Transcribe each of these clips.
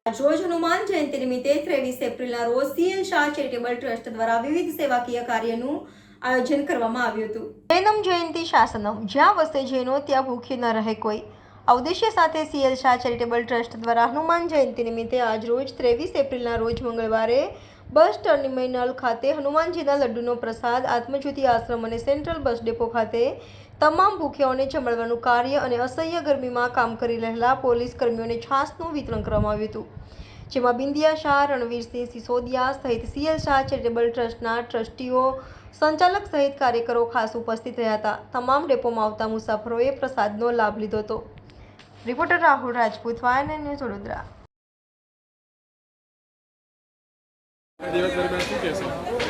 રોજ હનુમાન જયંતિ નિમિત્તે 23 એપ્રિલના રોજ સીએલ શાહ ચેરિટેબલ ટ્રસ્ટ દ્વારા વિવિધ સેવાકીય કાર્યનું આયોજન કરવામાં આવ્યું હતું। જૈનમ જયંતિ શાસનમ, જ્યાં વસે જૈનો ત્યાં ભૂખી ન રહે કોઈ આ ઉદ્દેશ્ય સાથે સીએલ શાહ ચેરિટેબલ ટ્રસ્ટ દ્વારા હનુમાન જયંતિ નિમિત્તે આજ રોજ 23 એપ્રિલના રોજ મંગળવારે બસ ટર્મિનલ ખાતે હનુમાનજીના લડ્ડુનો પ્રસાદ આત્મજ્યોતિ આશ્રમ અને સેન્ટ્રલ બસ ડેપો ખાતે તમામ ભૂખ્યાઓને જમાડવાનું કાર્ય અને અસહ્ય ગરમીમાં કામ કરી રહેલા પોલીસ કર્મીઓને છાસનું વિતરણ કરવામાં આવ્યું હતું, જેમાં બિંદિયા શાહ, રણવીરસિંહ સિસોદિયા સહિત સીએલ શાહ ચેરિટેબલ ટ્રસ્ટના ટ્રસ્ટીઓ, સંચાલક સહિત કાર્યકરો ખાસ ઉપસ્થિત રહ્યા હતા। તમામ ડેપોમાં આવતા મુસાફરોએ પ્રસાદનો લાભ લીધો હતો। Reporter Rahul Rajput, YNN news, Vadodara.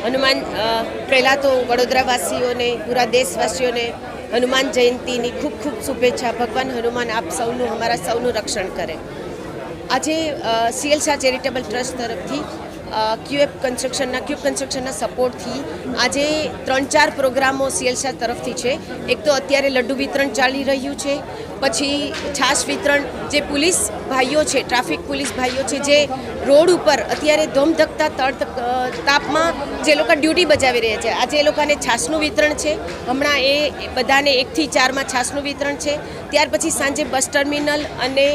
Hanuman પહેલાં તો વડોદરાવાસીઓને, પૂરા દેશવાસીઓને હનુમાન જયંતીની ખૂબ ખૂબ શુભેચ્છા। ભગવાન હનુમાન આપ સૌનું, અમારા સૌનું રક્ષણ કરે। આજે સીએલ શાહ ચેરિટેબલ ટ્રસ્ટ તરફથી ક્યુબ કન્સ્ટ્રક્શનના સપોર્ટથી આજે 3-4 પ્રોગ્રામો સીએલ શાહ તરફથી છે। એક તો અત્યારે લડ્ડુ વિતરણ ચાલી રહ્યું છે, પછી છાશ વિતરણ, જે પોલીસ ભાઈઓ છે, ટ્રાફિક પોલીસ ભાઈઓ છે, જે રોડ ઉપર અત્યારે ધોમધકતા તાપમાં જે લોકો ડ્યુટી બજાવી રહ્યા છે, આજે એ લોકોને છાશનું વિતરણ છે। હમણાં એ બધાને 1 થી 4 છાશનું વિતરણ છે। ત્યાર પછી સાંજે બસ ટર્મિનલ અને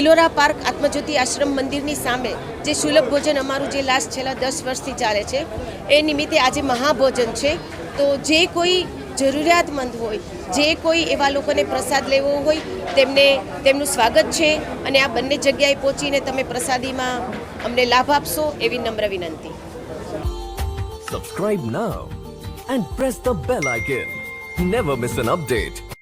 ઇલોરા પાર્ક આત્મજ્યોતિ આશ્રમ મંદિરની સામે જે સુલભ ભોજન અમારું જે છેલ્લા 10 વર્ષથી ચાલે છે, એ નિમિત્તે આજે મહાભોજન છે। તો જે કોઈ જરૂરિયાતમંદ હોય, જે કોઈ એવા લોકોને પ્રસાદ લેવો હોય, તેમનું સ્વાગત છે અને આ બંને જગ્યાએ પહોંચીને તમે પ્રસાદીમાં અમને લાભ આપશો એવી નમ્ર વિનંતી। Subscribe now and press the bell icon. Never miss an update.